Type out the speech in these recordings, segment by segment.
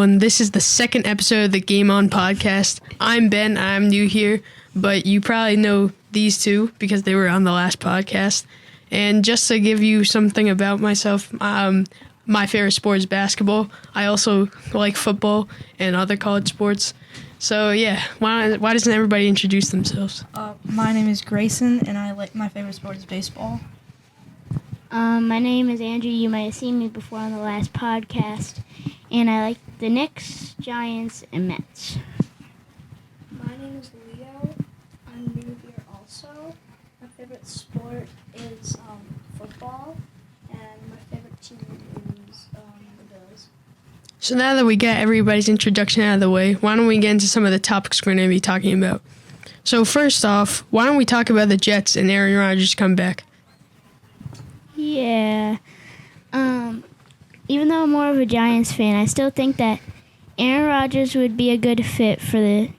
everyone. This is the second episode of the Game On podcast. I'm Ben. I'm new here, but you probably know these two because they were on the last podcast. And just to give you something about myself, my favorite sport is basketball. I also like football and other college sports. So yeah, why doesn't everybody introduce themselves? My name is Grayson, and my favorite sport is baseball. My name is Andrew. You might have seen me before on the last podcast. And I like the Knicks, Giants, and Mets. My name is Leo. I'm new here also. My favorite sport is football, and my favorite team is the Bills. So now that we got everybody's introduction out of the way, why don't we get into some of the topics we're going to be talking about? So first off, why don't we talk about the Jets and Aaron Rodgers' comeback? Yeah. Even though I'm more of a Giants fan, I still think that Aaron Rodgers would be a good fit for the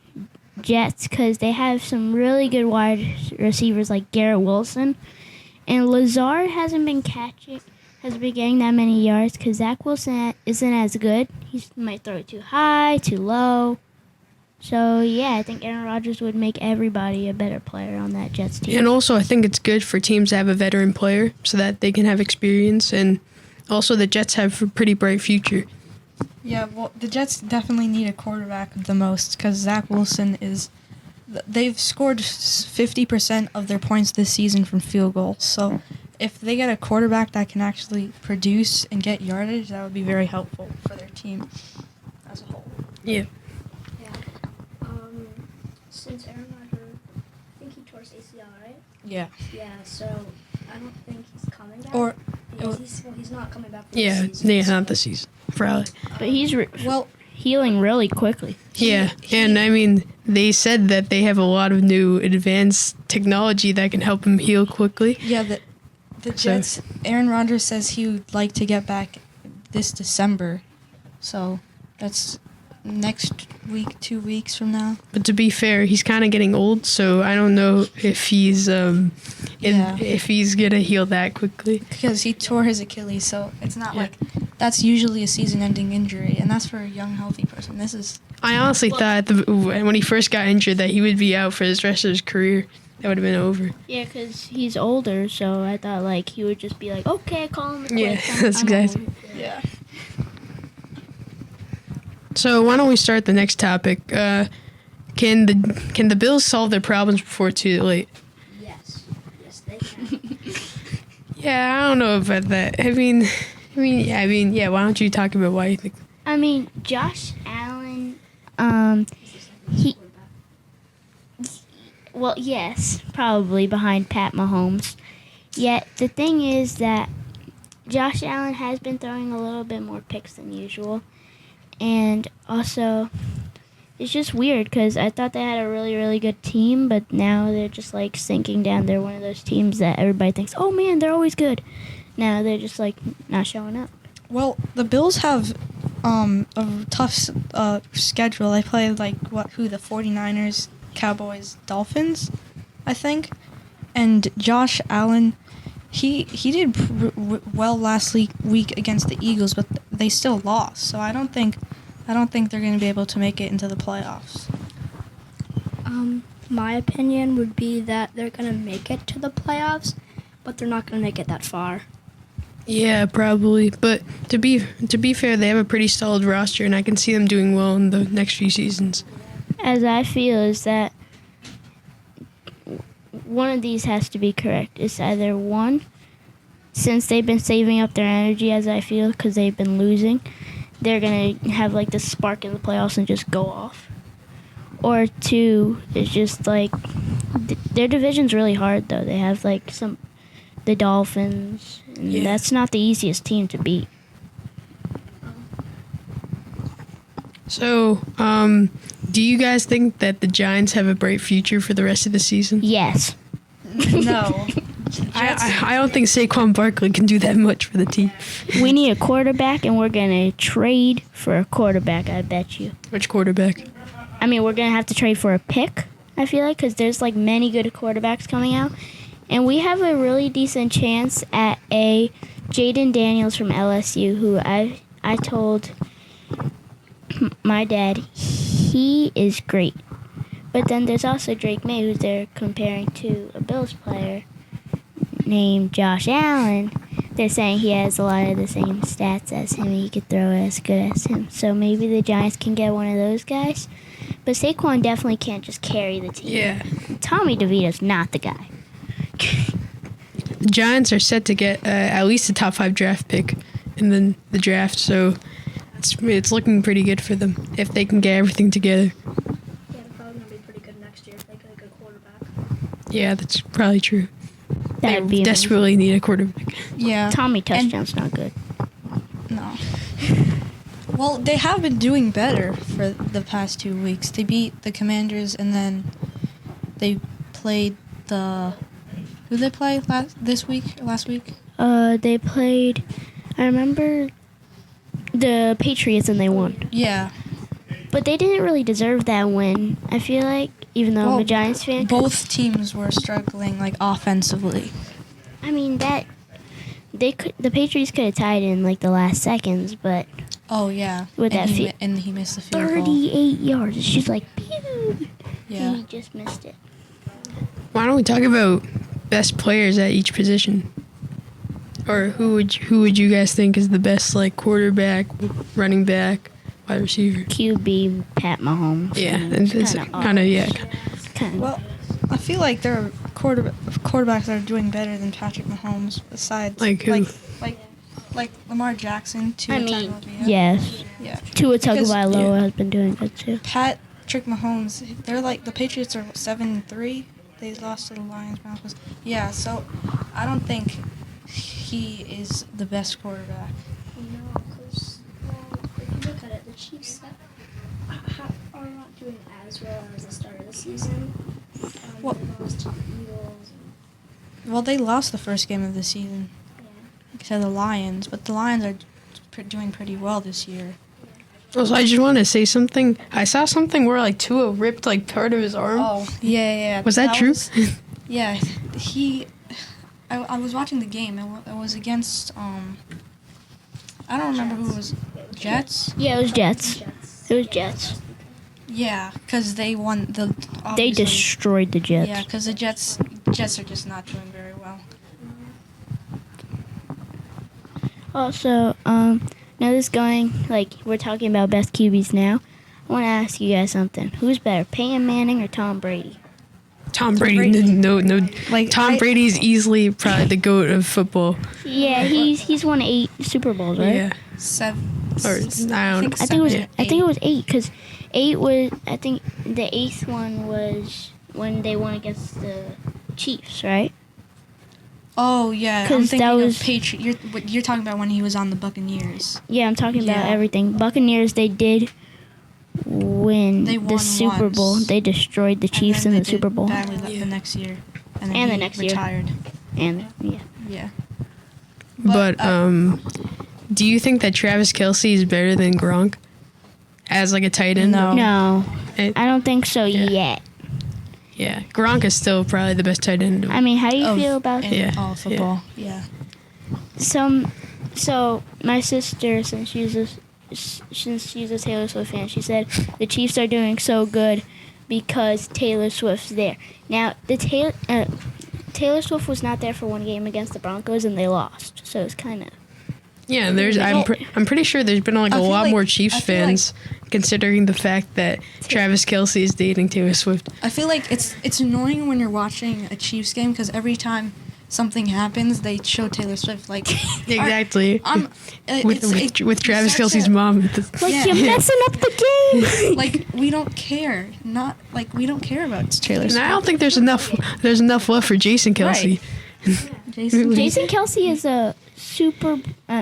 Jets because they have some really good wide receivers like Garrett Wilson. And Lazard hasn't been getting that many yards because Zach Wilson isn't as good. He might throw it too high, too low. So, yeah, I think Aaron Rodgers would make everybody a better player on that Jets team. And also, I think it's good for teams to have a veteran player so that they can have experience. And also, the Jets have a pretty bright future. Yeah, well, the Jets definitely need a quarterback the most because Zach Wilson they've scored 50% of their points this season from field goals. So if they get a quarterback that can actually produce and get yardage, that would be very helpful for their team as a whole. Yeah. Since Aaron Rodgers, I think he tore his ACL, right? Yeah. Yeah, so I don't think he's coming back. He's not coming back for Yeah, the season. yeah, not this season, probably. But he's healing really quickly. Yeah, and I mean, they said that they have a lot of new advanced technology that can help him heal quickly. Yeah, the Jets, Aaron Rodgers says he would like to get back this December. So that's next week, 2 weeks from now. But to be fair, he's kind of getting old, so I don't know if he's if he's gonna heal that quickly. Because he tore his Achilles, so it's not like that's usually a season-ending injury, and that's for a young, healthy person. I honestly thought when he first got injured that he would be out for the rest of his career. That would have been over. Yeah, because he's older, so I thought like he would just be like, okay, call him. Yeah, that's exactly. Yeah. So why don't we start the next topic? Can the Bills solve their problems before it's too late? Yes, they can. Yeah, I don't know about that. I mean, yeah. Why don't you talk about why you think? I mean, Josh Allen, well, yes, probably behind Pat Mahomes. Yet the thing is that Josh Allen has been throwing a little bit more picks than usual. And also, it's just weird because I thought they had a really, really good team, but now they're just like sinking down. They're one of those teams that everybody thinks, oh man, they're always good. Now they're just like not showing up. Well, the Bills have a tough schedule. They play the 49ers, Cowboys, Dolphins, I think. And Josh Allen, he did well last week against the Eagles, but they still lost. So I don't think they're going to be able to make it into the playoffs. My opinion would be that they're going to make it to the playoffs, but they're not going to make it that far. Yeah, probably. But to be fair, they have a pretty solid roster, and I can see them doing well in the next few seasons. As I feel is that one of these has to be correct. It's either one, since they've been saving up their energy, as I feel, because they've been losing, they're going to have like this spark in the playoffs and just go off. Or two, it's just like their division's really hard, though. They have like the Dolphins, and that's not the easiest team to beat. So, do you guys think that the Giants have a bright future for the rest of the season? Yes. No. I don't think Saquon Barkley can do that much for the team. We need a quarterback, and we're going to trade for a quarterback, I bet you. Which quarterback? I mean, we're going to have to trade for a pick, I feel like, because there's like many good quarterbacks coming out. And we have a really decent chance at a Jaden Daniels from LSU, who I told my dad, he is great. But then there's also Drake May, who they're comparing to a Bills player named Josh Allen. They're saying he has a lot of the same stats as him and he could throw as good as him. So maybe the Giants can get one of those guys. But Saquon definitely can't just carry the team. Yeah. Tommy DeVito's not the guy. The Giants are set to get at least a top 5 draft pick in the draft, so it's looking pretty good for them if they can get everything together. Yeah, they're probably going to be pretty good next year if they get a good quarterback. Yeah, that's probably true. That'd They be amazing. desperately need a quarterback. Yeah. Tommy touchdown's not good. No. Well, they have been doing better for the past 2 weeks. They beat the Commanders, and then they played who they play last week? They played, I remember, the Patriots and they won. Yeah. But they didn't really deserve that win, I feel like, even though I'm a Giants fan. Both teams were struggling, like, offensively. I mean, the Patriots could have tied in, like, the last seconds, but Oh, yeah. With that and he missed the field goal. 38 yards. It's just like, pew! Yeah. And he just missed it. Why don't we talk about best players at each position? Or who would you guys think is the best, like, quarterback, running back, wide receiver? QB, Pat Mahomes. Yeah, I mean, and it's kind of, yeah. Kind of. Well, I feel like there are quarterbacks that are doing better than Patrick Mahomes. Besides, Like who? Like Lamar Jackson. Tua I mean, Tagovailoa. yes. Yeah. Tua Tagovailoa yeah. has been doing good too. Patrick Mahomes. They're like the Patriots are 7-3. They lost to the Lions. Broncos. Yeah. So I don't think he is the best quarterback. No, because if you look at it, the Chiefs are not doing as well as the start of the season. Well- They lost to the Eagles. Well, they lost the first game of the season to the Lions, but the Lions are doing pretty well this year. Also, I just want to say something. I saw something where, like, Tua ripped, like, part of his arm. Oh, yeah. Was that true? Yeah, I was watching the game. It was against I don't remember who it was. Jets. Yeah, it was Jets. It was Jets. Yeah, because they won the. They obviously- destroyed the Jets. Yeah, because the Jets are just not doing very well. Also, now this going, like, we're talking about best QBs now. I want to ask you guys something. Who's better, Peyton Manning or Tom Brady? Tom Brady. Brady. No. Like, Tom Brady's easily probably the GOAT of football. Yeah, he's won 8 Super Bowls, right? Yeah. 7. Or, I don't I think it was Yeah. I think it was 8 because 8 was I think the 8th one was when they won against the Chiefs, right? Oh yeah, I'm 'Cause thinking that of was- You're talking about when he was on the Buccaneers. Yeah, I'm talking about Yeah. everything. Buccaneers, they did win They the won Super once. Bowl. They destroyed the Chiefs and in then the they Super did Bowl. badly Yeah. the next year, and then And the he next year. retired. And yeah, Yeah. But do you think that Travis Kelce is better than Gronk as, like, a tight end? No. no, It- I don't think so Yeah. yet. Yeah, Gronk is still probably the best tight end. I mean, how do you Of- feel about in Yeah, all football? Yeah. So my sister, since she's a Taylor Swift fan, she said the Chiefs are doing so good because Taylor Swift's there. Now the Taylor Swift was not there for one game against the Broncos and they lost, so it's kind of. Yeah, I'm pretty sure there's been, like, I a feel lot like- more I Chiefs feel like- fans considering the fact that Travis Kelce is dating Taylor Swift. I feel like it's annoying when you're watching a Chiefs game because every time something happens, they show Taylor Swift like Exactly. With Travis such Kelce's a- mom. Like Yeah. you're messing up the game. Like we don't care, not like we don't care about Taylor And Swift. I don't think there's enough love for Jason Kelce. Jason. Jason Kelce is a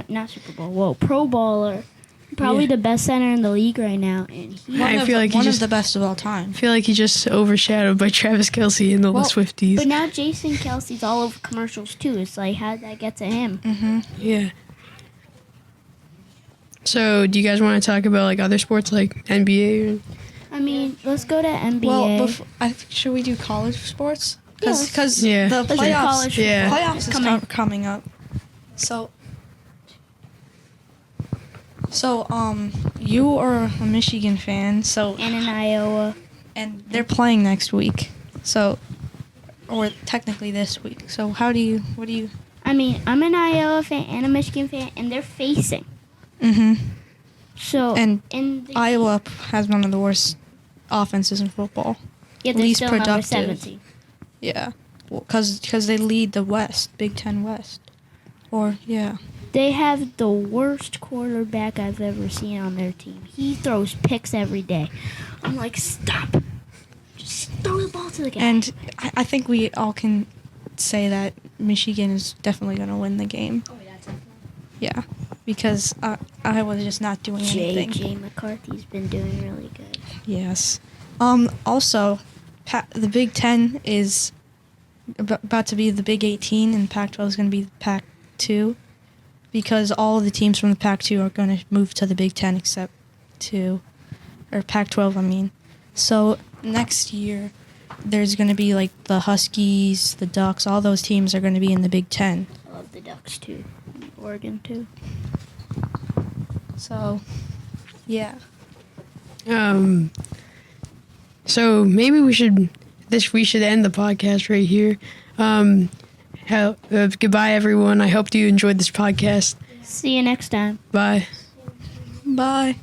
not Super Bowl, Pro Bowler. Probably Yeah. the best center in the league right now, and he, I feel like he one just- of the best of all time. I feel like he's just overshadowed by Travis Kelce and all Well, the Swifties. but now Jason Kelce's all over commercials too. It's like, how did that get to him? Mm-hmm. Yeah. So, do you guys want to talk about, like, other sports like NBA? I mean, let's go to NBA. Well, should we do college sports? Yes. Because Yeah. the Let's do playoffs, college Yeah. football. playoffs is Coming. coming up. So So, you are a Michigan fan, so And in Iowa. and they're playing next week. So, or technically this week. So, what do you? I mean, I'm an Iowa fan and a Michigan fan, and they're facing. Mm-hmm. So And in the Iowa has one of the worst offenses in football. yeah, they're least still number productive. 17. Yeah, because they lead the West, Big Ten West. Or yeah. They have the worst quarterback I've ever seen on their team. He throws picks every day. I'm like, stop. Just throw the ball to the guy. And I think we all can say that Michigan is definitely going to win the game. Oh, yeah, definitely. Yeah, because Iowa is just not doing anything. J.J. McCarthy's been doing really good. Yes. Also, the Big Ten is about to be the Big 18, and Pac-12 is going to be the Pac-2, because all of the teams from the Pac-2 are going to move to the Big Ten except Pac-12, I mean. So next year, there's going to be like the Huskies, the Ducks, all those teams are going to be in the Big Ten. I love the Ducks too. Oregon too. So, yeah. So maybe we should end the podcast right here. Goodbye, everyone. I hope you enjoyed this podcast. See you next time. Bye. Bye.